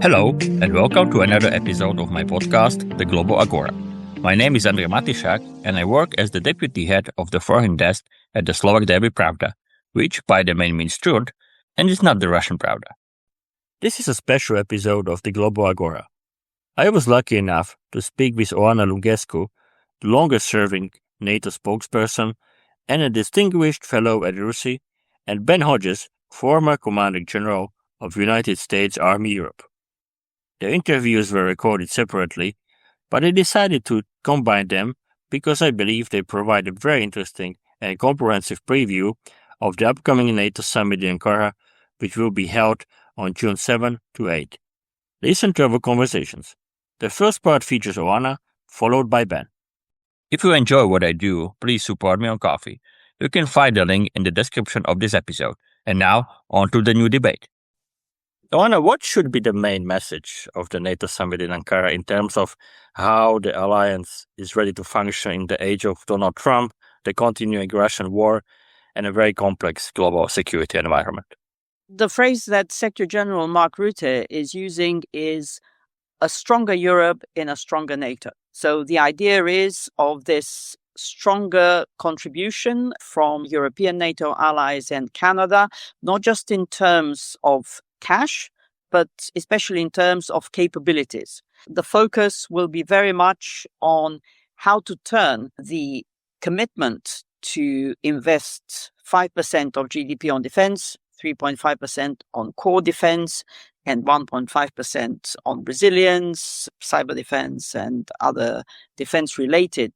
Hello, and welcome to another episode of my podcast, The Global Agora. My name is Andrej Matišák, and I work as the deputy head of the foreign desk at the Slovak daily Pravda, which by the name means truth, and is not the Russian Pravda. This is a special episode of The Global Agora. I was lucky enough to speak with Oana Lungescu, the longest-serving NATO spokesperson and a distinguished fellow at RUSI, and Ben Hodges, former commanding general of United States Army Europe. The interviews were recorded separately, but I decided to combine them because I believe they provide a very interesting and comprehensive preview of the upcoming NATO summit in Ankara, which will be held on June 7 to 8. Listen to our conversations. The first part features Oana, followed by Ben. If you enjoy what I do, please support me on Ko-fi. You can find the link in the description of this episode. And now, on to the new debate. Oana, what should be the main message of the NATO summit in Ankara in terms of how the alliance is ready to function in the age of Donald Trump, the continuing Russian war, and a very complex global security environment? The phrase that Secretary General Mark Rutte is using is a stronger Europe in a stronger NATO. So the idea is of this stronger contribution from European NATO allies and Canada, not just in terms of cash, but especially in terms of capabilities. The focus will be very much on how to turn the commitment to invest 5% of GDP on defense, 3.5% on core defense, and 1.5% on resilience, cyber defense, and other defense-related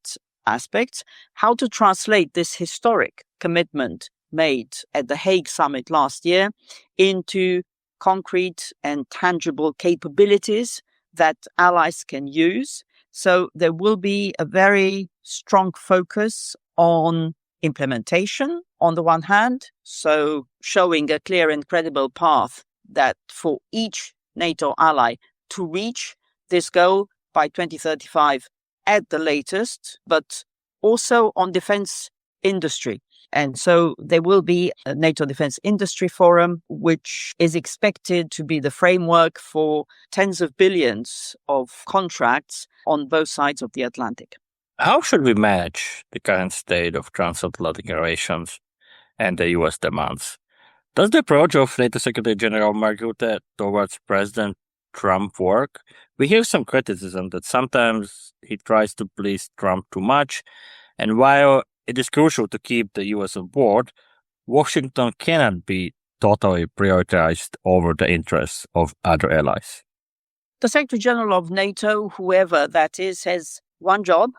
aspects, how to translate this historic commitment made at the Hague summit last year into concrete and tangible capabilities that allies can use. So there will be a very strong focus on implementation on the one hand, so showing a clear and credible path that for each NATO ally to reach this goal by 2035 at the latest, but also on defense industry. And so there will be a NATO Defense Industry Forum, which is expected to be the framework for tens of billions of contracts on both sides of the Atlantic. How should we manage the current state of transatlantic relations and the U.S. demands? Does the approach of NATO Secretary General Mark Rutte towards President Trump work? We hear some criticism that sometimes he tries to please Trump too much, and while it is crucial to keep the U.S. on board, Washington cannot be totally prioritized over the interests of other allies. The Secretary General of NATO, whoever that is, has one job,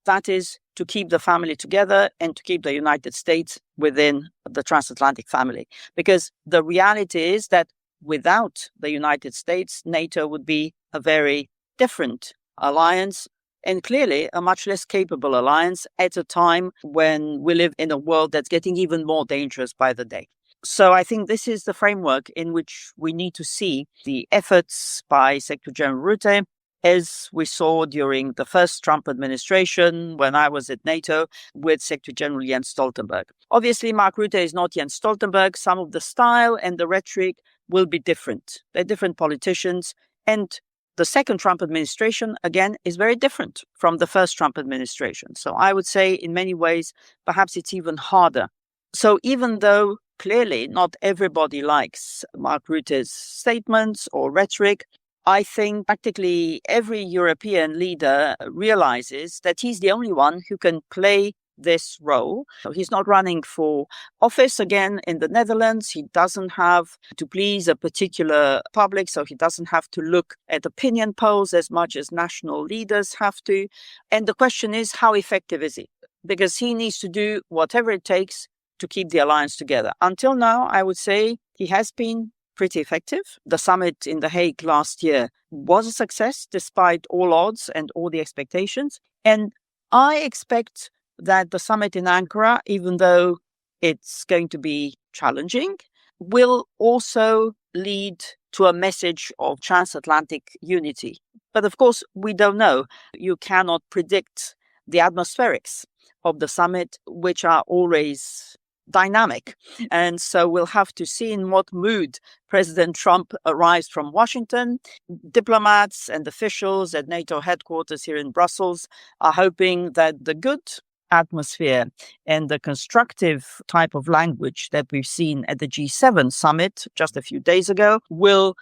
that is to keep the family together and to keep the United States within the transatlantic family. Because the reality is that without the United States, NATO would be a very different alliance, and clearly a much less capable alliance at a time when we live in a world that's getting even more dangerous by the day. So I think this is the framework in which we need to see the efforts by Secretary General Rutte, as we saw during the first Trump administration when I was at NATO with Secretary General Jens Stoltenberg. Obviously, Mark Rutte is not Jens Stoltenberg. Some of the style and the rhetoric will be different. They're different politicians, and the second Trump administration, again, is very different from the first Trump administration. So I would say in many ways, perhaps it's even harder. So even though clearly not everybody likes Mark Rutte's statements or rhetoric, I think practically every European leader realizes that he's the only one who can play this role. So he's not running for office again in the Netherlands. He doesn't have to please a particular public, so he doesn't have to look at opinion polls as much as national leaders have to. And the question is, how effective is he? Because he needs to do whatever it takes to keep the alliance together. Until now, I would say he has been pretty effective. The summit in The Hague last year was a success despite all odds and all the expectations. And I expect that the summit in Ankara, even though it's going to be challenging, will also lead to a message of transatlantic unity. But of course, we don't know. You cannot predict the atmospherics of the summit, which are always dynamic. And so we'll have to see in what mood President Trump arrives from Washington. Diplomats and officials at NATO headquarters here in Brussels are hoping that the good atmosphere and the constructive type of language that we've seen at the G7 summit just a few days ago will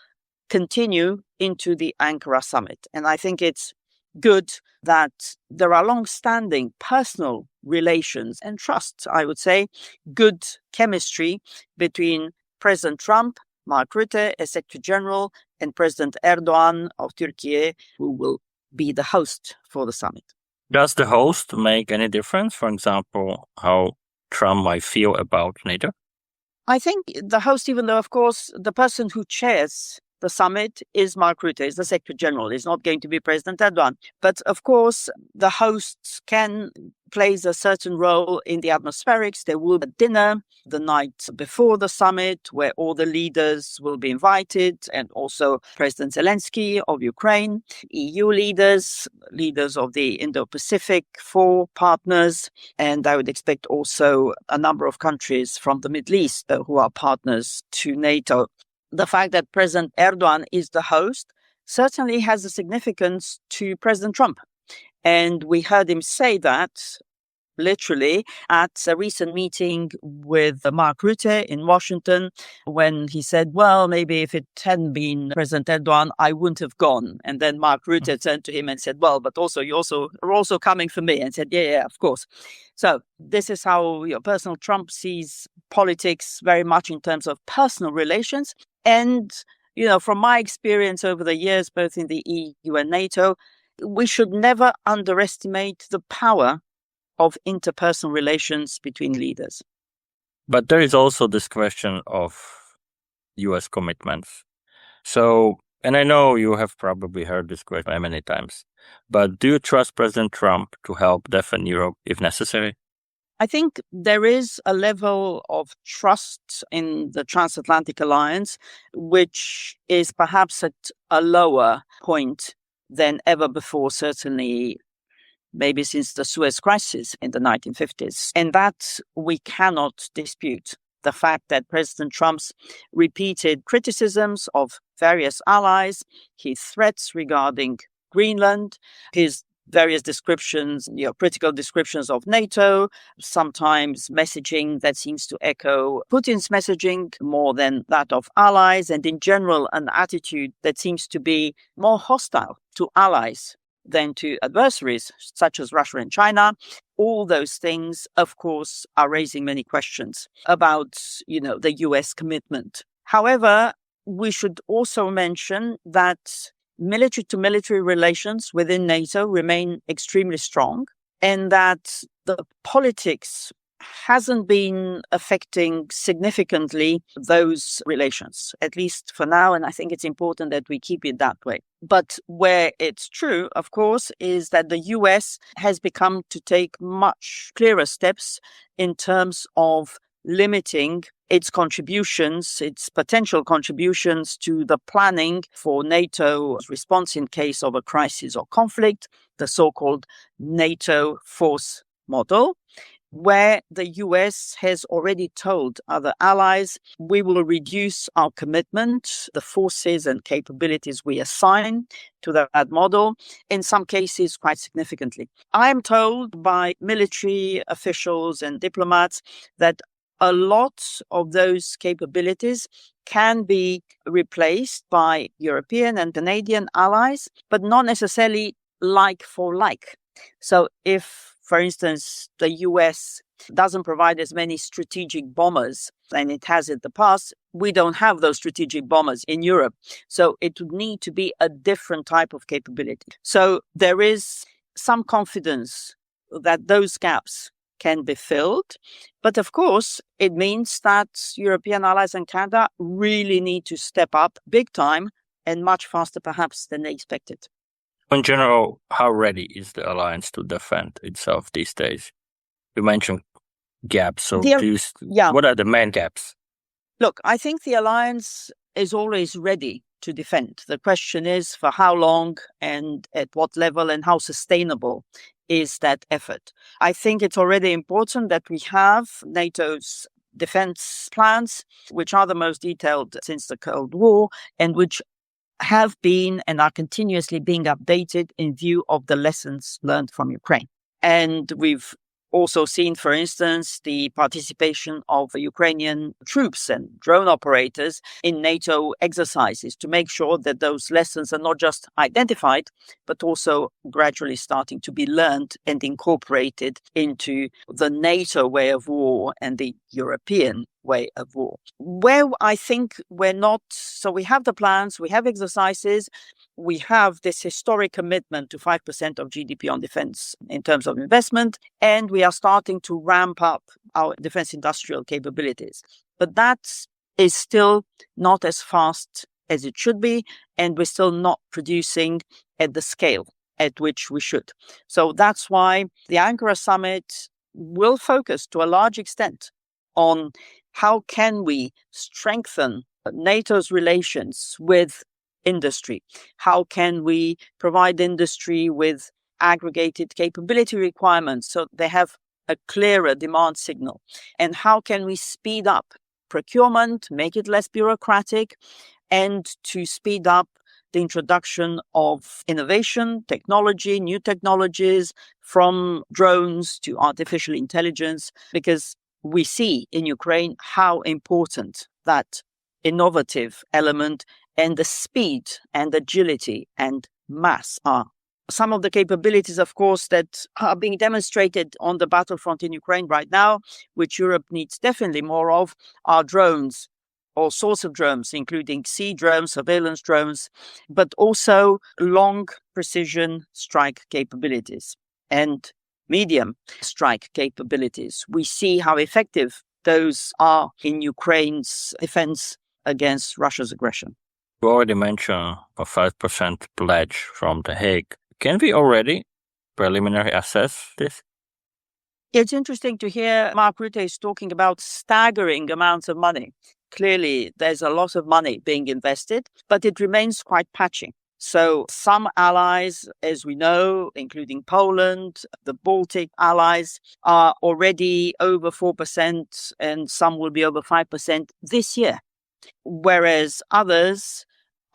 continue into the Ankara summit. And I think it's good that there are long-standing personal relations and trust, I would say, good chemistry between President Trump, Mark Rutte as Secretary General, and President Erdogan of Turkey, who will be the host for the summit. Does the host make any difference? For example, how Trump might feel about NATO? I think the host, even though, of course, the person who chairs the summit is Mark Rutte, is the Secretary General. It's not going to be President Erdogan. But of course, the hosts can play a certain role in the atmospherics. There will be a dinner the night before the summit where all the leaders will be invited, and also President Zelensky of Ukraine, EU leaders, leaders of the Indo-Pacific, 4 partners, and I would expect also a number of countries from the Middle East who are partners to NATO. The fact that President Erdogan is the host certainly has a significance to President Trump. And we heard him say that literally at a recent meeting with Mark Rutte in Washington, when he said, well, maybe if it hadn't been President Erdogan, I wouldn't have gone. And then Mark Rutte turned to him and said, well, but also you're also coming for me. And said, yeah, of course. So this is how personal Trump sees politics, very much in terms of personal relations. And, from my experience over the years, both in the EU and NATO, we should never underestimate the power of interpersonal relations between leaders. But there is also this question of US commitments. So, and I know you have probably heard this question many times, but do you trust President Trump to help defend Europe if necessary? I think there is a level of trust in the transatlantic alliance, which is perhaps at a lower point than ever before, certainly maybe since the Suez Crisis in the 1950s. And that we cannot dispute. The fact that President Trump's repeated criticisms of various allies, his threats regarding Greenland, his various descriptions, critical descriptions of NATO, sometimes messaging that seems to echo Putin's messaging more than that of allies, and in general, an attitude that seems to be more hostile to allies than to adversaries, such as Russia and China. All those things, of course, are raising many questions about, the US commitment. However, we should also mention that military-to-military relations within NATO remain extremely strong, and that the politics hasn't been affecting significantly those relations, at least for now, and I think it's important that we keep it that way. But where it's true, of course, is that the US has become to take much clearer steps in terms of limiting its contributions, its potential contributions to the planning for NATO's response in case of a crisis or conflict, the so-called NATO force model, where the US has already told other allies, we will reduce our commitment, the forces and capabilities we assign to that model, in some cases quite significantly. I am told by military officials and diplomats that a lot of those capabilities can be replaced by European and Canadian allies, but not necessarily like for like. So if, for instance, the US doesn't provide as many strategic bombers than it has in the past, we don't have those strategic bombers in Europe. So it would need to be a different type of capability. So there is some confidence that those gaps can be filled. But of course, it means that European allies and Canada really need to step up big time and much faster perhaps than they expected. In general, how ready is the alliance to defend itself these days? You mentioned gaps. So what are the main gaps? Look, I think the alliance is always ready to defend. The question is for how long and at what level and how sustainable is that effort. I think it's already important that we have NATO's defense plans, which are the most detailed since the Cold War and which have been and are continuously being updated in view of the lessons learned from Ukraine. And we've also seen, for instance, the participation of Ukrainian troops and drone operators in NATO exercises to make sure that those lessons are not just identified, but also gradually starting to be learned and incorporated into the NATO way of war and the European way of war. Where I think we're not, so we have the plans, we have exercises, we have this historic commitment to 5% of GDP on defense in terms of investment, and we are starting to ramp up our defense industrial capabilities. But that is still not as fast as it should be, and we're still not producing at the scale at which we should. So that's why the Ankara summit will focus to a large extent on how can we strengthen NATO's relations with industry? How can we provide industry with aggregated capability requirements so they have a clearer demand signal? And how can we speed up procurement, make it less bureaucratic, and to speed up the introduction of innovation, technology, new technologies, from drones to artificial intelligence? Because we see in Ukraine how important that innovative element and the speed and agility and mass are. Some of the capabilities, of course, that are being demonstrated on the battlefront in Ukraine right now, which Europe needs definitely more of, are drones, all sorts of drones, including sea drones, surveillance drones, but also long precision strike capabilities and medium strike capabilities. We see how effective those are in Ukraine's defense against Russia's aggression. You already mentioned a 5% pledge from The Hague. Can we already preliminary assess this? It's interesting to hear Mark Rutte is talking about staggering amounts of money. Clearly, there's a lot of money being invested, but it remains quite patchy. So some allies, as we know, including Poland, the Baltic allies, are already over 4% and some will be over 5% this year, whereas others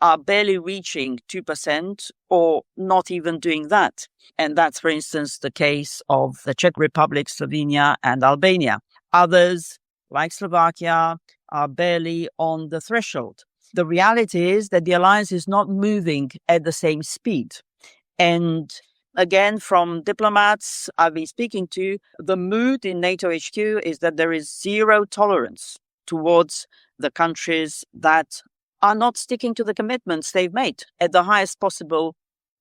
are barely reaching 2% or not even doing that. And that's, for instance, the case of the Czech Republic, Slovenia, and Albania. Others, like Slovakia, are barely on the threshold. The reality is that the alliance is not moving at the same speed. And again, from diplomats I've been speaking to, the mood in NATO HQ is that there is zero tolerance towards the countries that are not sticking to the commitments they've made at the highest possible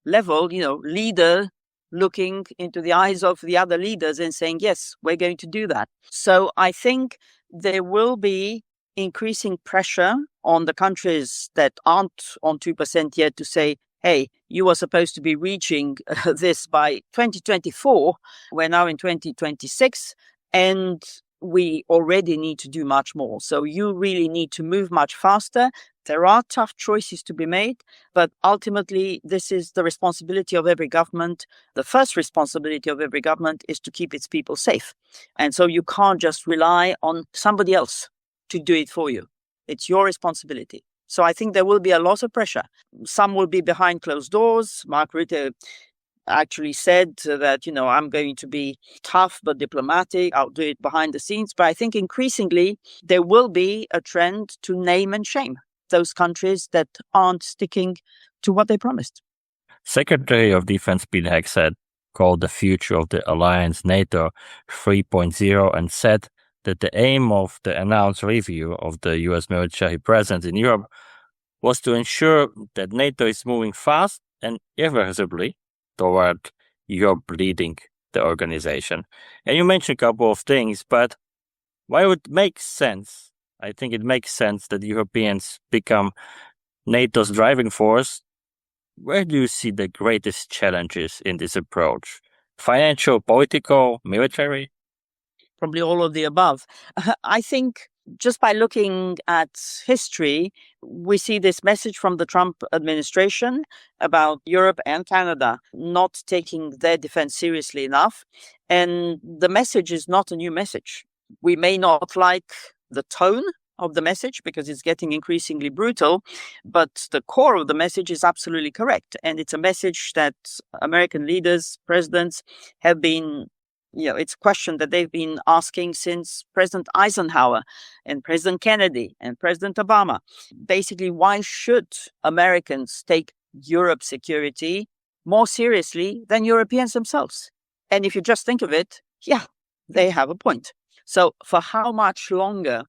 level, leader looking into the eyes of the other leaders and saying, yes, we're going to do that. So I think there will be increasing pressure on the countries that aren't on 2% yet to say, hey, you were supposed to be reaching this by 2024. We're now in 2026 and we already need to do much more. So you really need to move much faster. There are tough choices to be made, but ultimately this is the responsibility of every government. The first responsibility of every government is to keep its people safe. And so you can't just rely on somebody else to do it for you. It's your responsibility. So I think there will be a lot of pressure. Some will be behind closed doors. Mark Rutte actually said that, I'm going to be tough but diplomatic. I'll do it behind the scenes. But I think increasingly there will be a trend to name and shame those countries that aren't sticking to what they promised. Secretary of Defense Pete Hegseth called the future of the alliance NATO 3.0 and said that the aim of the announced review of the U.S. military presence in Europe was to ensure that NATO is moving fast and irreversibly toward Europe leading the organization. And you mentioned a couple of things, but while it makes sense, I think it makes sense that Europeans become NATO's driving force. Where do you see the greatest challenges in this approach? Financial, political, military? Probably all of the above. I think just by looking at history, we see this message from the Trump administration about Europe and Canada not taking their defense seriously enough. And the message is not a new message. We may not like the tone of the message because it's getting increasingly brutal, but the core of the message is absolutely correct. And it's a message that American leaders, presidents have been, it's a question that they've been asking since President Eisenhower and President Kennedy and President Obama. Basically, why should Americans take Europe's security more seriously than Europeans themselves? And if you just think of it, yeah, they have a point. So for how much longer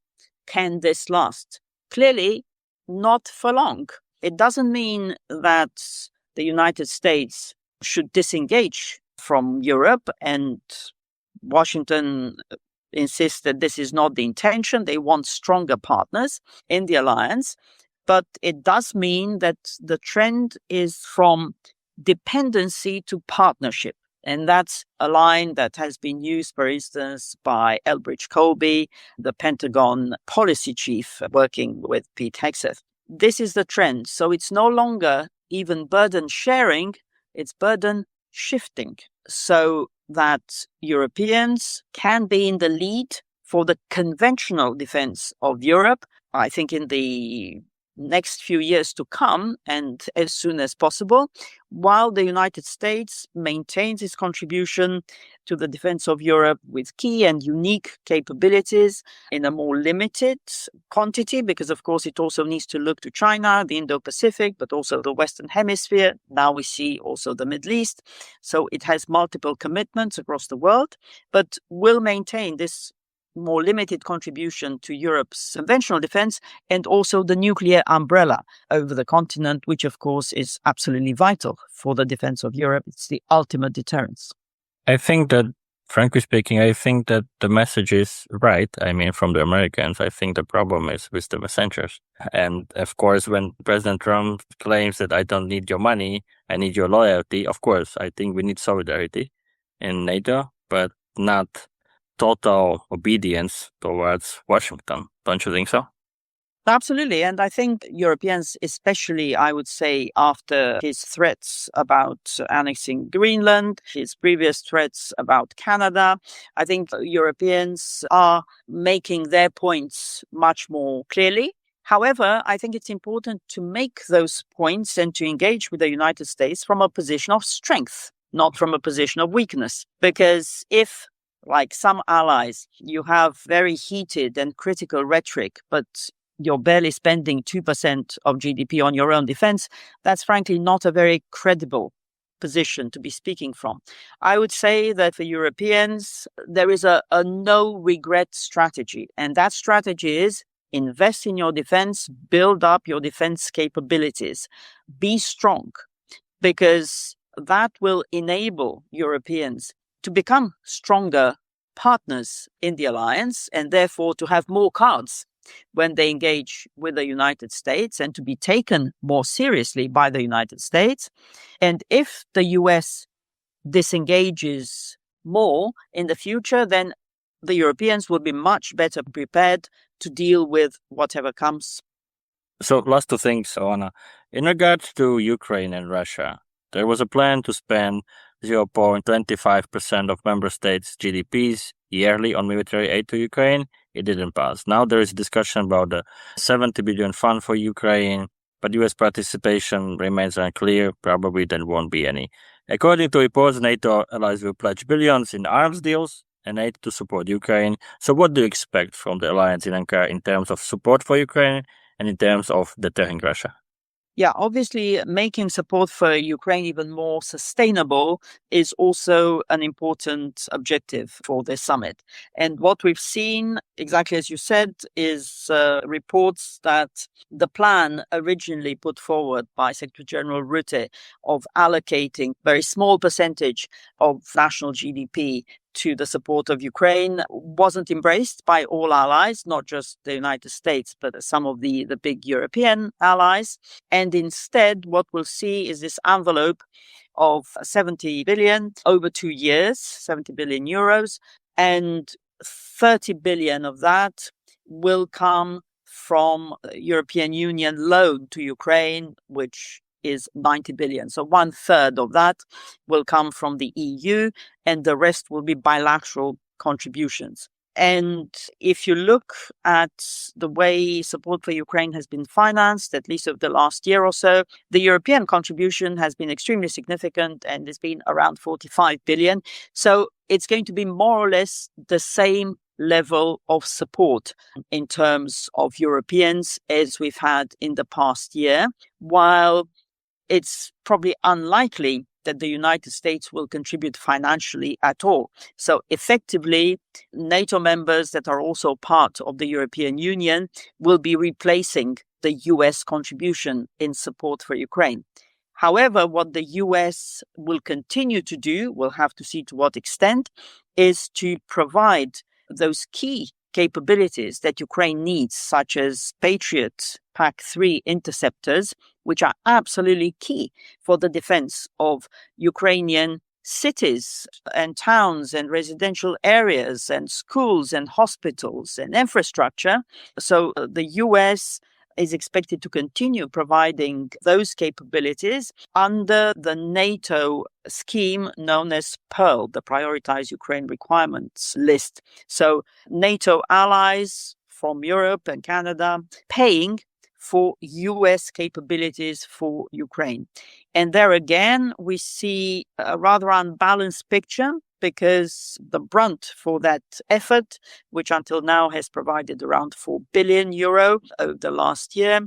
can this last? Clearly, not for long. It doesn't mean that the United States should disengage from Europe, and Washington insists that this is not the intention. They want stronger partners in the alliance. But it does mean that the trend is from dependency to partnership. And that's a line that has been used, for instance, by Elbridge Colby, the Pentagon policy chief working with Pete Hegseth. This is the trend. So it's no longer even burden sharing, it's burden shifting, so that Europeans can be in the lead for the conventional defense of Europe. I think in the next few years to come, and as soon as possible, while the United States maintains its contribution to the defense of Europe with key and unique capabilities in a more limited quantity, because of course it also needs to look to China, the Indo-Pacific, but also the Western Hemisphere. Now we see also the Middle East. So it has multiple commitments across the world, but will maintain this more limited contribution to Europe's conventional defense and also the nuclear umbrella over the continent, which of course is absolutely vital for the defense of Europe. It's the ultimate deterrence. I think that, frankly speaking, I think that the message is right. I mean, from the Americans, I think the problem is with the messengers. And of course, when President Trump claims that I don't need your money, I need your loyalty, of course, I think we need solidarity in NATO, but not total obedience towards Washington. Don't you think so? Absolutely. And I think Europeans, especially, I would say, after his threats about annexing Greenland, his previous threats about Canada, I think Europeans are making their points much more clearly. However, I think it's important to make those points and to engage with the United States from a position of strength, not from a position of weakness. Because if, like some allies, you have very heated and critical rhetoric, but you're barely spending 2% of GDP on your own defense, that's frankly not a very credible position to be speaking from. I would say that for Europeans, there is a no-regret strategy. And that strategy is invest in your defense, build up your defense capabilities, be strong, because that will enable Europeans to become stronger partners in the alliance and therefore to have more cards when they engage with the United States and to be taken more seriously by the United States. And if the US disengages more in the future, then the Europeans will be much better prepared to deal with whatever comes. So last two things, Oana. In regards to Ukraine and Russia, there was a plan to spend 0.25% of member states' GDPs yearly on military aid to Ukraine. It didn't pass. Now there is discussion about the 70 billion fund for Ukraine, but US participation remains unclear. Probably there won't be any. According to reports, NATO allies will pledge billions in arms deals and aid to support Ukraine. So what do you expect from the alliance in Ankara in terms of support for Ukraine and in terms of deterring Russia? Yeah, obviously, making support for Ukraine even more sustainable is also an important objective for this summit. And what we've seen, exactly as you said, is reports that the plan originally put forward by Secretary General Rutte of allocating a very small percentage of national GDP to the support of Ukraine wasn't embraced by all allies, not just the United States, but some of the big European allies. And instead, what we'll see is this envelope of 70 billion over 2 years, 70 billion euros, and 30 billion of that will come from European Union loan to Ukraine, which is 90 billion. So 1/3 of that will come from the EU and the rest will be bilateral contributions. And if you look at the way support for Ukraine has been financed, at least over the last year or so, the European contribution has been extremely significant and it's been around 45 billion. So it's going to be more or less the same level of support in terms of Europeans as we've had in the past year, while it's probably unlikely that the United States will contribute financially at all. So effectively, NATO members that are also part of the European Union will be replacing the US contribution in support for Ukraine. However, what the US will continue to do, we'll have to see to what extent, is to provide those key capabilities that Ukraine needs, such as Patriot PAC-3 interceptors, which are absolutely key for the defense of Ukrainian cities and towns and residential areas and schools and hospitals and infrastructure. So the US is expected to continue providing those capabilities under the NATO scheme known as PEARL, the Prioritized Ukraine Requirements List. So NATO allies from Europe and Canada paying for US capabilities for Ukraine. And there again, we see a rather unbalanced picture, because the brunt for that effort, which until now has provided around 4 billion euro over the last year,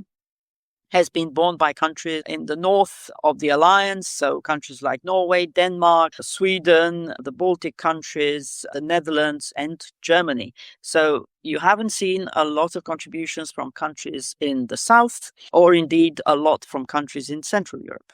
has been borne by countries in the north of the alliance, so countries like Norway, Denmark, Sweden, the Baltic countries, the Netherlands, and Germany. So you haven't seen a lot of contributions from countries in the south, or indeed a lot from countries in Central Europe.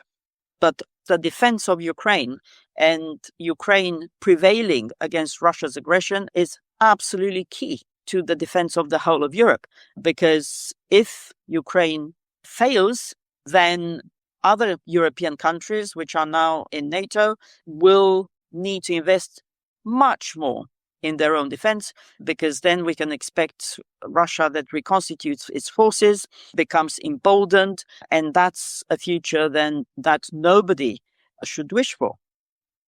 But the defense of Ukraine and Ukraine prevailing against Russia's aggression is absolutely key to the defense of the whole of Europe. Because if Ukraine fails, then other European countries, which are now in NATO, will need to invest much more in their own defense, because then we can expect Russia that reconstitutes its forces, becomes emboldened, and that's a future then that nobody should wish for.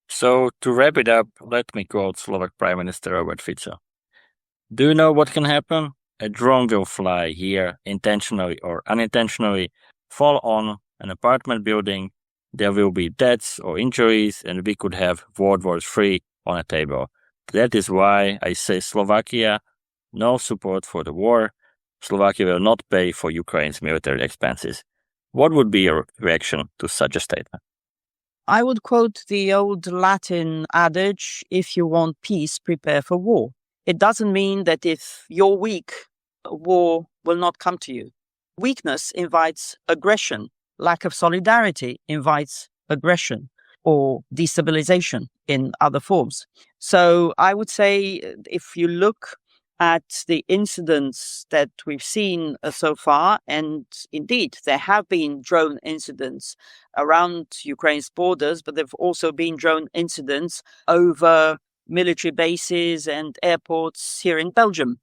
So to wrap it up, let me quote Slovak Prime Minister Robert Fico. Do you know what can happen? A drone will fly here, intentionally or unintentionally, fall on an apartment building, there will be deaths or injuries, and we could have World War III on a table. That is why I say Slovakia, no support for the war. Slovakia will not pay for Ukraine's military expenses. What would be your reaction to such a statement? I would quote the old Latin adage, if you want peace, prepare for war. It doesn't mean that if you're weak, war will not come to you. Weakness invites aggression. Lack of solidarity invites aggression or destabilization in other forms. So I would say if you look at the incidents that we've seen so far, and indeed there have been drone incidents around Ukraine's borders, but there have also been drone incidents over military bases and airports here in Belgium,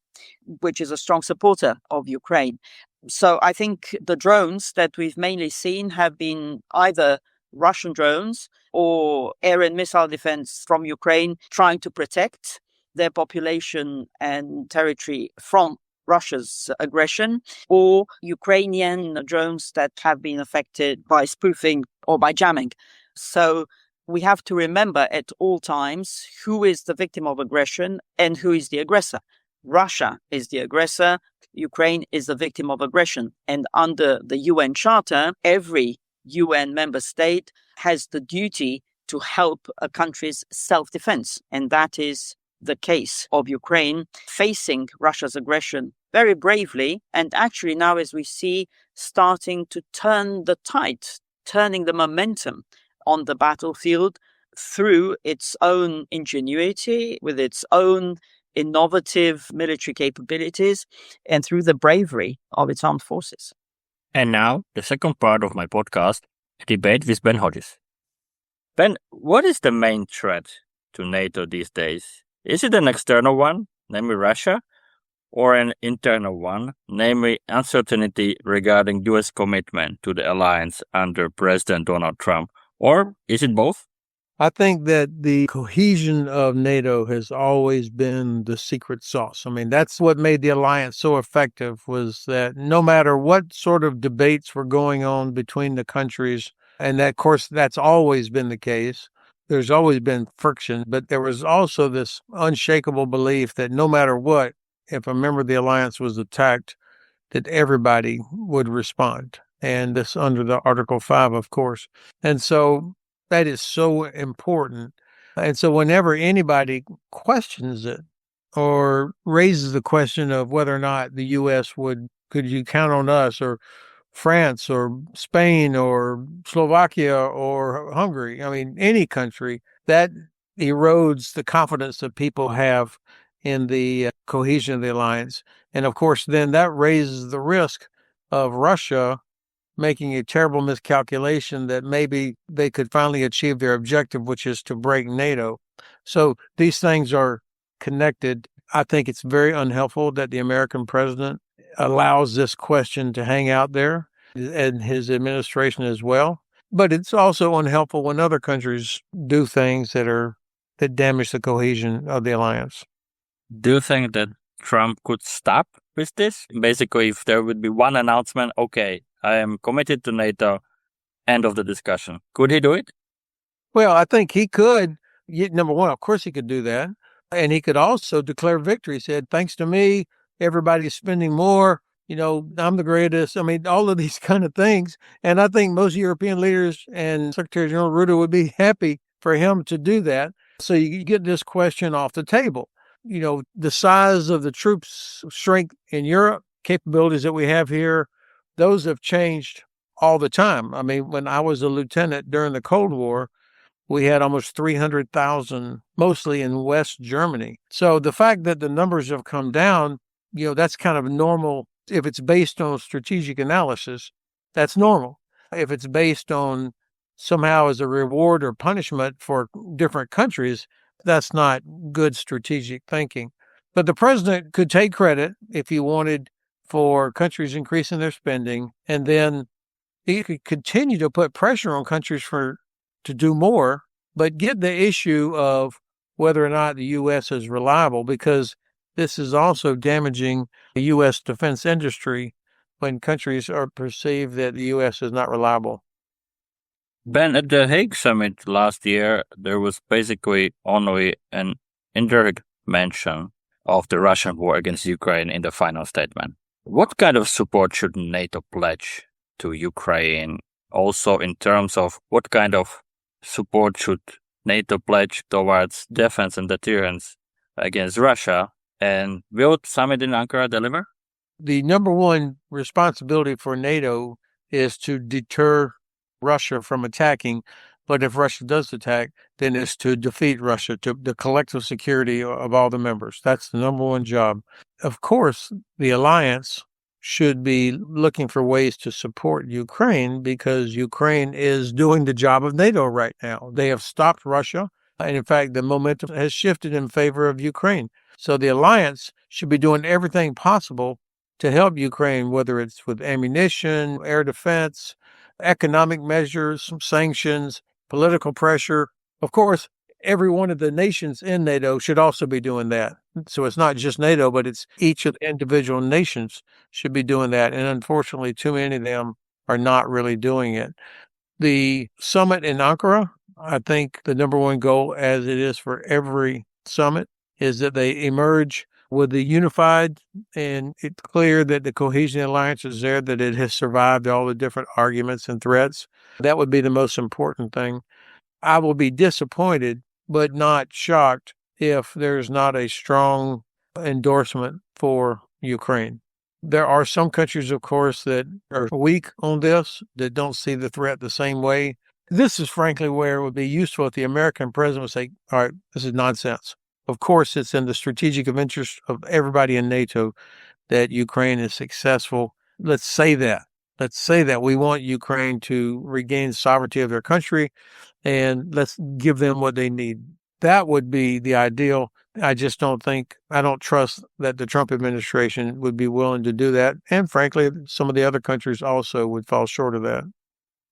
which is a strong supporter of Ukraine. So I think the drones that we've mainly seen have been either Russian drones or air and missile defense from Ukraine trying to protect their population and territory from Russia's aggression, or Ukrainian drones that have been affected by spoofing or by jamming. So we have to remember at all times who is the victim of aggression and who is the aggressor. Russia is the aggressor. Ukraine is the victim of aggression. And under the UN Charter, every UN member state has the duty to help a country's self-defense. And that is the case of Ukraine facing Russia's aggression very bravely. And actually now, as we see, starting to turn the tide, turning the momentum on the battlefield through its own ingenuity, with its own innovative military capabilities, and through the bravery of its armed forces. And now, the second part of my podcast, a debate with Ben Hodges. Ben, what is the main threat to NATO these days? Is it an external one, namely Russia, or an internal one, namely uncertainty regarding US commitment to the alliance under President Donald Trump? Or is it both? I think that the cohesion of NATO has always been the secret sauce. I mean, that's what made the alliance so effective, was that no matter what sort of debates were going on between the countries, and that, of course, that's always been the case. There's always been friction, but there was also this unshakable belief that no matter what, if a member of the alliance was attacked, that everybody would respond. And this under the Article 5, of course. And so that is so important. And so whenever anybody questions it or raises the question of whether or not the U.S. could you count on us, or France or Spain or Slovakia or Hungary, I mean, any country, that erodes the confidence that people have in the cohesion of the alliance. And of course, then that raises the risk of Russia making a terrible miscalculation that maybe they could finally achieve their objective, which is to break NATO. So these things are connected. I think it's very unhelpful that the American president allows this question to hang out there, and his administration as well. But it's also unhelpful when other countries do things that damage the cohesion of the alliance. Do you think that Trump could stop with this? Basically, if there would be one announcement, okay, I am committed to NATO, end of the discussion. Could he do it? Well, I think he could. Number one, of course he could do that. And he could also declare victory. He said, thanks to me, everybody's spending more. I'm the greatest. I mean, all of these kind of things. And I think most European leaders and Secretary General Rutte would be happy for him to do that. So you get this question off the table. The size of the troops strength in Europe, capabilities that we have here, those have changed all the time. I mean, when I was a lieutenant during the Cold War, we had almost 300,000, mostly in West Germany. So the fact that the numbers have come down, that's kind of normal. If it's based on strategic analysis, that's normal. If it's based on somehow as a reward or punishment for different countries, that's not good strategic thinking. But the president could take credit if he wanted for countries increasing their spending, and then he could continue to put pressure on countries to do more, but get the issue of whether or not the U.S. is reliable, because this is also damaging the U.S. defense industry when countries are perceived that the U.S. is not reliable. Ben, at the Hague summit last year, there was basically only an indirect mention of the Russian war against Ukraine in the final statement. What kind of support should NATO pledge to Ukraine? Also, in terms of what kind of support should NATO pledge towards defense and deterrence against Russia? And will the summit in Ankara deliver? The number one responsibility for NATO is to deter Russia from attacking. But if Russia does attack, then it's to defeat Russia, to the collective security of all the members. That's the number one job. Of course, the alliance should be looking for ways to support Ukraine, because Ukraine is doing the job of NATO right now. They have stopped Russia. And in fact, the momentum has shifted in favor of Ukraine. So the alliance should be doing everything possible to help Ukraine, whether it's with ammunition, air defense, economic measures, sanctions, political pressure. Of course, every one of the nations in NATO should also be doing that. So it's not just NATO, but it's each of the individual nations should be doing that. And unfortunately, too many of them are not really doing it. The summit in Ankara, I think the number one goal, as it is for every summit, is that they emerge with the unified, and it's clear that the cohesion alliance is there, that it has survived all the different arguments and threats. That would be the most important thing. I will be disappointed, but not shocked, if there's not a strong endorsement for Ukraine. There are some countries, of course, that are weak on this, that don't see the threat the same way. This is frankly where it would be useful if the American president would say, all right, this is nonsense. Of course, it's in the strategic interest of everybody in NATO that Ukraine is successful. Let's say that. Let's say that we want Ukraine to regain sovereignty of their country, and let's give them what they need. That would be the ideal. I don't trust that the Trump administration would be willing to do that. And frankly, some of the other countries also would fall short of that.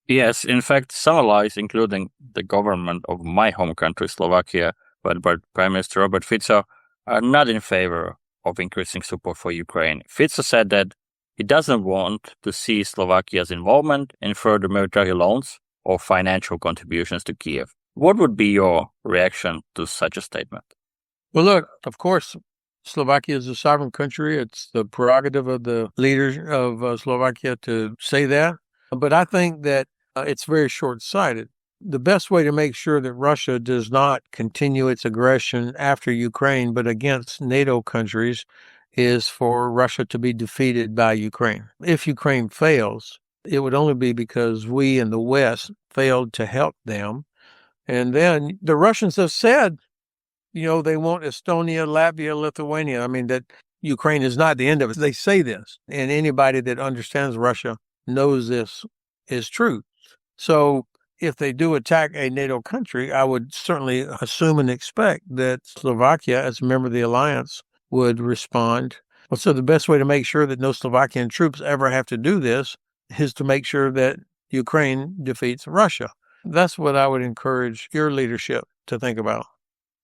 Yes, in fact, some allies, including the government of my home country, Slovakia, led by Prime Minister Robert Fico, are not in favor of increasing support for Ukraine. Fico said that he doesn't want to see Slovakia's involvement in further military loans or financial contributions to Kiev. What would be your reaction to such a statement? Well, look, of course, Slovakia is a sovereign country. It's the prerogative of the leaders of Slovakia to say that. But I think that it's very short-sighted. The best way to make sure that Russia does not continue its aggression after Ukraine, but against NATO countries, is for Russia to be defeated by Ukraine. If Ukraine fails, it would only be because we in the West failed to help them. And then the Russians have said, they want Estonia, Latvia, Lithuania. I mean, that Ukraine is not the end of it. They say this, and anybody that understands Russia knows this is true. So if they do attack a NATO country, I would certainly assume and expect that Slovakia, as a member of the alliance, would respond. Well, so the best way to make sure that no Slovakian troops ever have to do this is to make sure that Ukraine defeats Russia. That's what I would encourage your leadership to think about.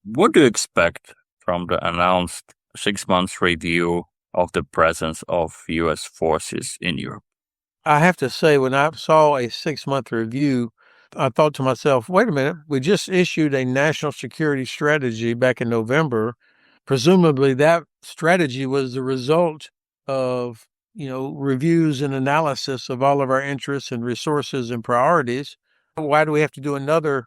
What do you expect from the announced 6-month review of the presence of U.S. forces in Europe? I have to say, when I saw a 6-month review, I thought to myself, wait a minute, we just issued a national security strategy back in November. Presumably that strategy was the result of, reviews and analysis of all of our interests and resources and priorities. Why do we have to do another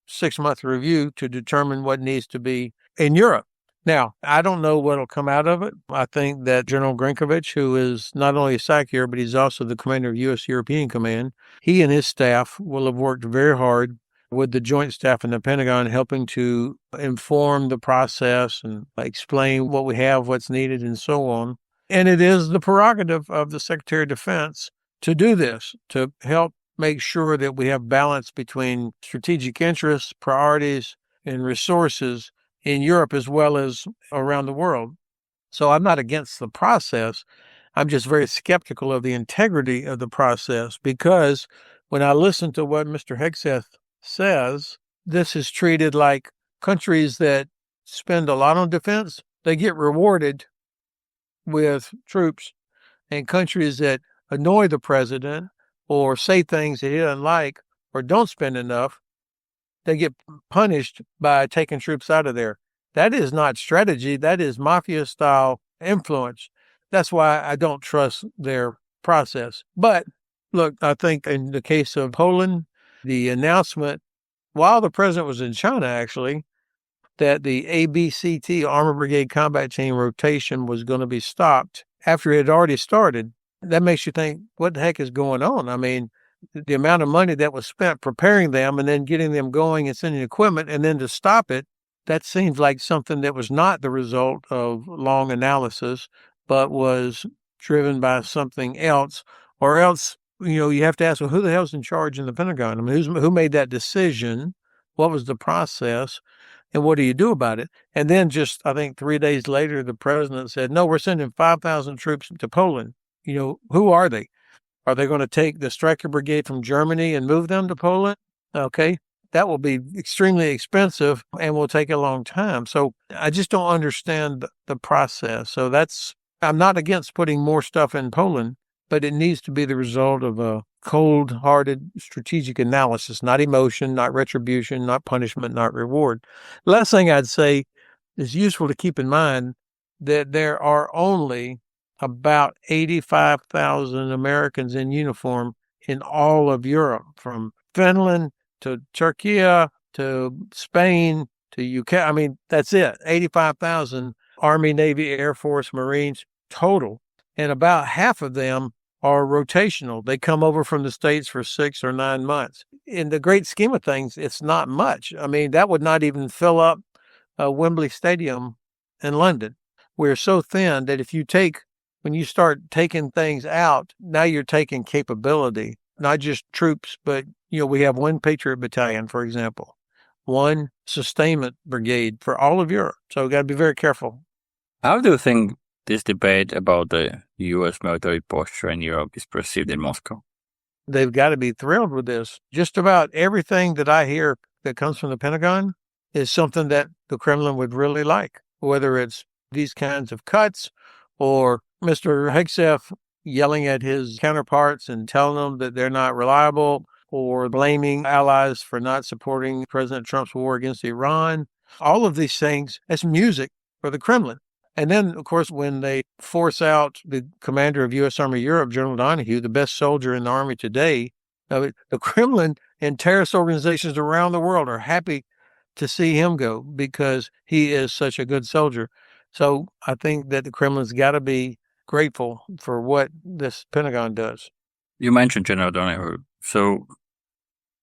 6-month review to determine what needs to be in Europe? Now, I don't know what will come out of it. I think that General Grinkovich, who is not only a SAC here, but he's also the commander of U.S. European Command, he and his staff will have worked very hard with the Joint Staff in the Pentagon, helping to inform the process and explain what we have, what's needed, and so on. And it is the prerogative of the Secretary of Defense to do this, to help make sure that we have balance between strategic interests, priorities, and resources in Europe as well as around the world. So I'm not against the process. I'm just very skeptical of the integrity of the process, because when I listen to what Mr. Hegseth says, this is treated like countries that spend a lot on defense, they get rewarded with troops, and countries that annoy the president or say things that he doesn't like or don't spend enough, they get punished by taking troops out of there. That is not strategy. That is mafia-style influence. That's why I don't trust their process. But look, I think in the case of Poland, the announcement, while the president was in China, actually, that the ABCT, Armor Brigade Combat Team rotation, was going to be stopped after it had already started. That makes you think, what the heck is going on? I mean, the amount of money that was spent preparing them and then getting them going and sending equipment, and then to stop it, that seems like something that was not the result of long analysis, but was driven by something else. Or else, you have to ask, well, who the hell's in charge in the Pentagon? I mean, who made that decision? What was the process? And what do you do about it? And then just, I think 3 days later, the president said, no, we're sending 5,000 troops to Poland. Who are they? Are they going to take the Stryker Brigade from Germany and move them to Poland? Okay, that will be extremely expensive and will take a long time. So I just don't understand the process. So I'm not against putting more stuff in Poland, but it needs to be the result of a cold-hearted strategic analysis, not emotion, not retribution, not punishment, not reward. Last thing I'd say is useful to keep in mind that there are only about 85,000 Americans in uniform in all of Europe, from Finland to Turkey to Spain to UK. I mean, that's it. 85,000 Army, Navy, Air Force, Marines total. And about half of them are rotational. They come over from the States for 6 or 9 months. In the great scheme of things, it's not much. I mean, that would not even fill up Wembley Stadium in London. We're so thin that when you start taking things out, now you're taking capability, not just troops, but, we have one Patriot Battalion, for example, one sustainment brigade for all of Europe. So we've got to be very careful. How do you think this debate about the U.S. military posture in Europe is perceived in Moscow? they've got to be thrilled with this. Just about everything that I hear that comes from the Pentagon is something that the Kremlin would really like, whether it's these kinds of cuts or Mr. Hegseth yelling at his counterparts and telling them that they're not reliable, or blaming allies for not supporting President Trump's war against Iran. All of these things, that's music for the Kremlin. And then, of course, when they force out the commander of U.S. Army Europe, General Donahue, the best soldier in the Army today, the Kremlin and terrorist organizations around the world are happy to see him go because he is such a good soldier. So I think that the Kremlin's got to be grateful for what this Pentagon does. You mentioned General Donahue. So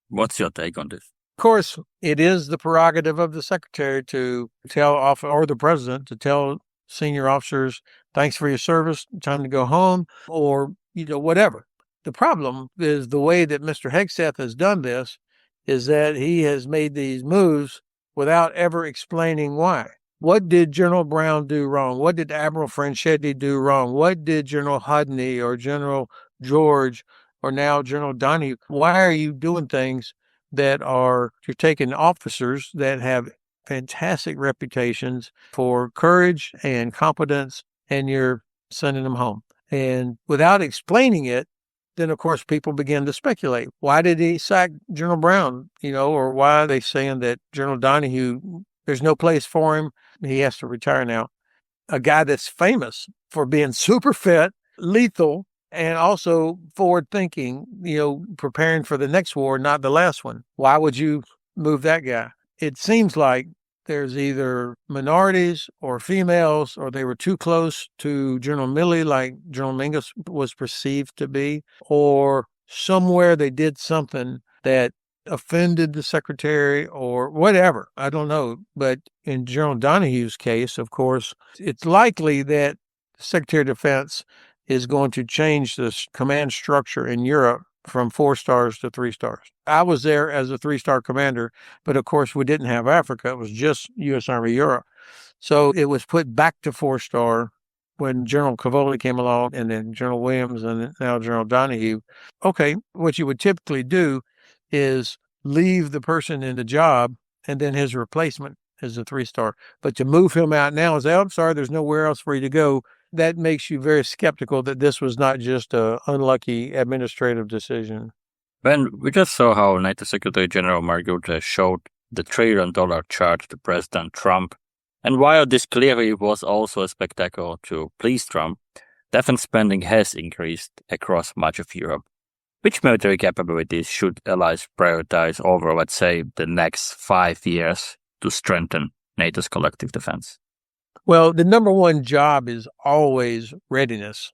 what's your take on this? Of course, it is the prerogative of the secretary to tell or the president to tell senior officers, thanks for your service, time to go home, or, whatever. The problem is the way that Mr. Hegseth has done this is that he has made these moves without ever explaining why. What did General Brown do wrong? What did Admiral Franchetti do wrong? What did General Hodney or General George or now General Donahue? Why are you doing things that you're taking officers that have fantastic reputations for courage and competence, and you're sending them home? And without explaining it, then, of course, people begin to speculate. Why did he sack General Brown? Or why are they saying that General Donahue, there's no place for him, he has to retire now? A guy that's famous for being super fit, lethal, and also forward-thinking, preparing for the next war, not the last one. Why would you move that guy? It seems like there's either minorities or females, or they were too close to General Milley, like General Mingus was perceived to be, or somewhere they did something that offended the secretary or whatever. I don't know. But in General Donahue's case, of course, it's likely that the Secretary of Defense is going to change the command structure in Europe from 4 stars to 3 stars. I was there as a 3-star commander, but of course we didn't have Africa. It was just U.S. Army Europe. So it was put back to 4-star when General Cavoli came along, and then General Williams, and now General Donahue. Okay, what you would typically do is leave the person in the job, and then his replacement is a 3-star. But to move him out now and say, I'm sorry, there's nowhere else for you to go, that makes you very skeptical that this was not just an unlucky administrative decision. Ben, we just saw how NATO Secretary General Mark Rutte showed the $1 trillion chart to President Trump. And while this clearly was also a spectacle to please Trump, defense spending has increased across much of Europe. Which military capabilities should allies prioritize over, let's say, the next 5 years to strengthen NATO's collective defense? Well, the number one job is always readiness.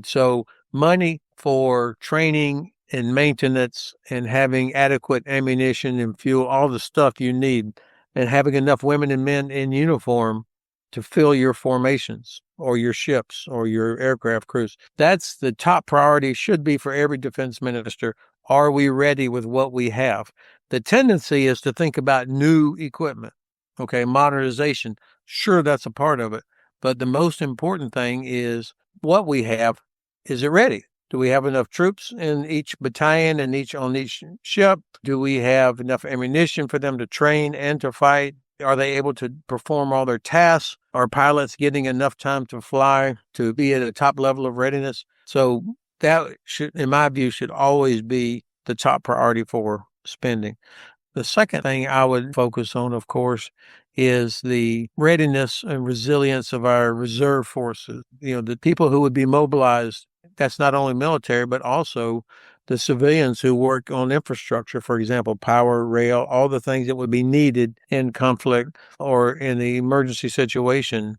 So money for training and maintenance and having adequate ammunition and fuel, all the stuff you need, and having enough women and men in uniform to fill your formations or your ships or your aircraft crews. That's the top priority, should be for every defense minister. Are we ready with what we have? The tendency is to think about new equipment. Okay, modernization. Sure, that's a part of it. But the most important thing is what we have. Is it ready? Do we have enough troops in each battalion and on each ship? Do we have enough ammunition for them to train and to fight? Are they able to perform all their tasks? Are pilots getting enough time to fly to be at a top level of readiness? So that should, in my view, should always be the top priority for spending. The second thing I would focus on, of course, is the readiness and resilience of our reserve forces. The people who would be mobilized, that's not only military, but also the civilians who work on infrastructure, for example, power, rail, all the things that would be needed in conflict or in the emergency situation.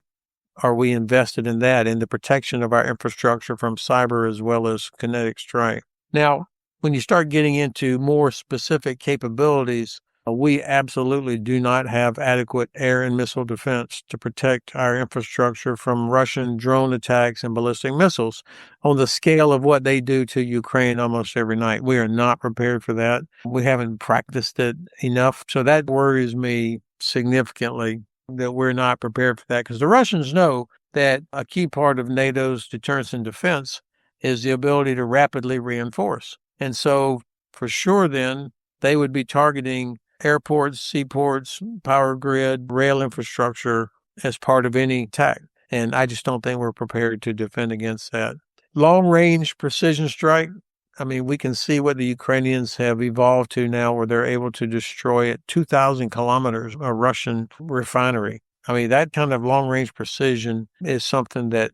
Are we invested in that, in the protection of our infrastructure from cyber as well as kinetic strike? Now, when you start getting into more specific capabilities, we absolutely do not have adequate air and missile defense to protect our infrastructure from Russian drone attacks and ballistic missiles on the scale of what they do to Ukraine almost every night. We are not prepared for that. We haven't practiced it enough. So that worries me significantly that we're not prepared for that, because the Russians know that a key part of NATO's deterrence and defense is the ability to rapidly reinforce. And so for sure then they would be targeting airports, seaports, power grid, rail infrastructure as part of any attack. And I just don't think we're prepared to defend against that. Long-range precision strike, I mean, we can see what the Ukrainians have evolved to now where they're able to destroy at 2,000 kilometers a Russian refinery. I mean, that kind of long-range precision is something that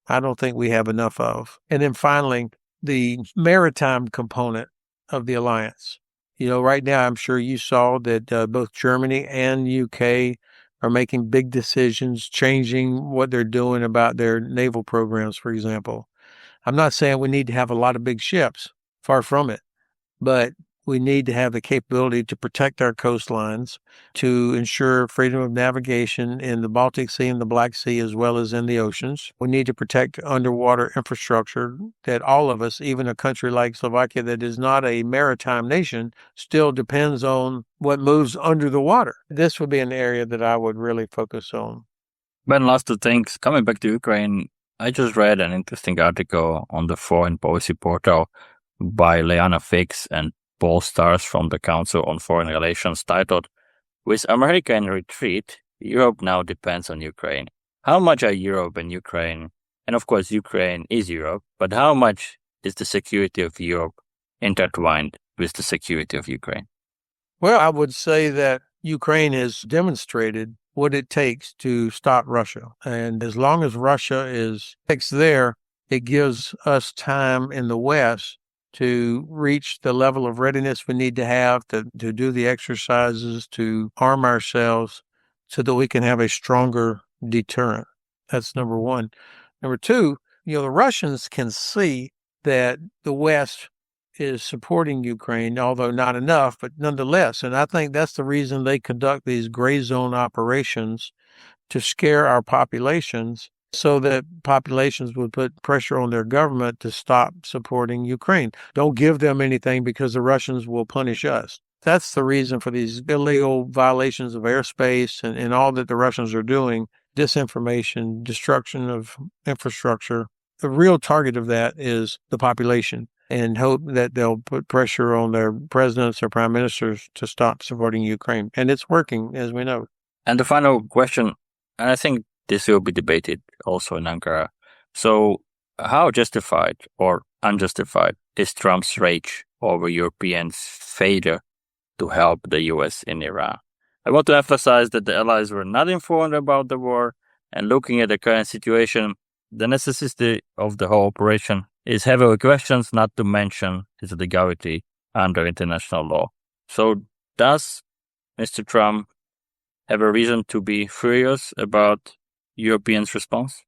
I don't think we have enough of. And then finally, the maritime component of the alliance. Right now, I'm sure you saw that both Germany and UK are making big decisions, changing what they're doing about their naval programs, for example. I'm not saying we need to have a lot of big ships, far from it, but we need to have the capability to protect our coastlines, to ensure freedom of navigation in the Baltic Sea and the Black Sea, as well as in the oceans. We need to protect underwater infrastructure that all of us, even a country like Slovakia that is not a maritime nation, still depends on what moves under the water. This would be an area that I would really focus on. Ben, last two things. Coming back to Ukraine, I just read an interesting article on the Foreign Policy portal by Leanna Fix and Paul Stars from the Council on Foreign Relations titled, "With America in retreat, Europe now depends on Ukraine." How much are Europe and Ukraine, and of course Ukraine is Europe, but how much is the security of Europe intertwined with the security of Ukraine? Well, I would say that Ukraine has demonstrated what it takes to stop Russia. And as long as Russia is fixed there, it gives us time in the West to reach the level of readiness we need to have to do the exercises, to arm ourselves so that we can have a stronger deterrent. That's number one. Number two, the Russians can see that the West is supporting Ukraine, although not enough, but nonetheless. And I think that's the reason they conduct these gray zone operations to scare our populations so that populations would put pressure on their government to stop supporting Ukraine. Don't give them anything because the Russians will punish us. That's the reason for these illegal violations of airspace and all that the Russians are doing, disinformation, destruction of infrastructure. The real target of that is the population, and hope that they'll put pressure on their presidents or prime ministers to stop supporting Ukraine. And it's working, as we know. And the final question, and I think this will be debated also in Ankara. So how justified or unjustified is Trump's rage over Europeans' failure to help the US in Iran? I want to emphasize that the allies were not informed about the war, and looking at the current situation, the necessity of the whole operation is heavily questioned, not to mention its legality under international law. So does Mr. Trump have a reason to be furious about Europeans' response?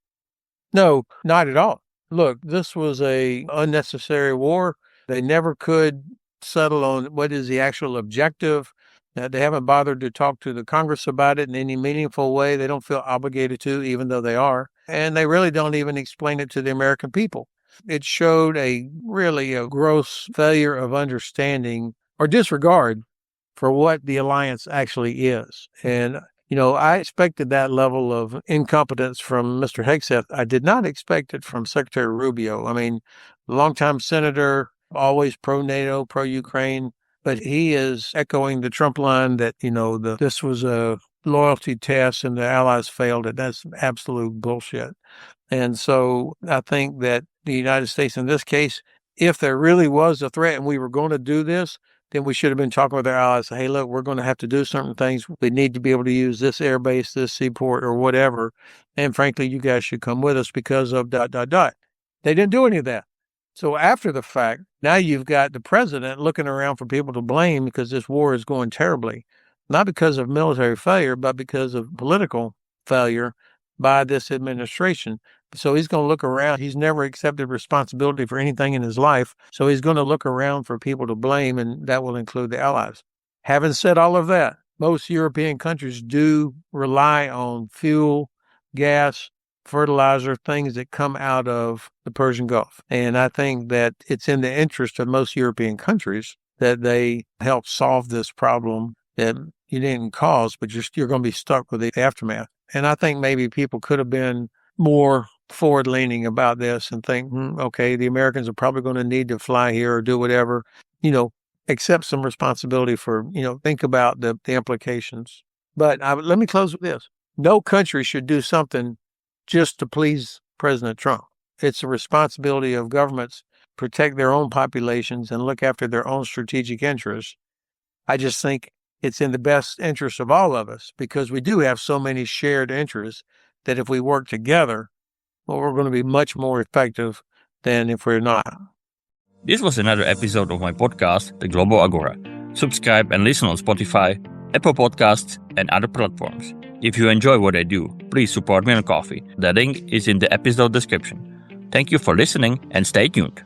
No, not at all. Look, this was an unnecessary war. They never could settle on what is the actual objective. They haven't bothered to talk to the Congress about it in any meaningful way. They don't feel obligated to, even though they are. And they really don't even explain it to the American people. It showed a gross failure of understanding or disregard for what the alliance actually is. And, I expected that level of incompetence from Mr. Hegseth. I did not expect it from Secretary Rubio. I mean, longtime senator, always pro-NATO, pro-Ukraine, but he is echoing the Trump line that, this was a loyalty test and the allies failed it. That's absolute bullshit. And so I think that the United States in this case, if there really was a threat and we were going to do this, then we should have been talking with our allies. Hey, look, we're going to have to do certain things. We need to be able to use this airbase, this seaport, or whatever. And frankly, you guys should come with us because of ... They didn't do any of that. So after the fact, now you've got the president looking around for people to blame because this war is going terribly, not because of military failure, but because of political failure by this administration. So he's going to look around. He's never accepted responsibility for anything in his life. So he's going to look around for people to blame, and that will include the allies. Having said all of that, most European countries do rely on fuel, gas, fertilizer, things that come out of the Persian Gulf. And I think that it's in the interest of most European countries that they help solve this problem that you didn't cause, but you're going to be stuck with the aftermath. And I think maybe people could have been more forward-leaning about this and think, okay, the Americans are probably going to need to fly here or do whatever, accept some responsibility for, think about the implications. But let me close with this. No country should do something just to please President Trump. It's a responsibility of governments to protect their own populations and look after their own strategic interests. I just think it's in the best interest of all of us because we do have so many shared interests that if we work together, well, we're going to be much more effective than if we're not. This was another episode of my podcast, The Global Agora. Subscribe and listen on Spotify, Apple Podcasts, and other platforms. If you enjoy what I do, please support me on Ko-fi. The link is in the episode description. Thank you for listening and stay tuned.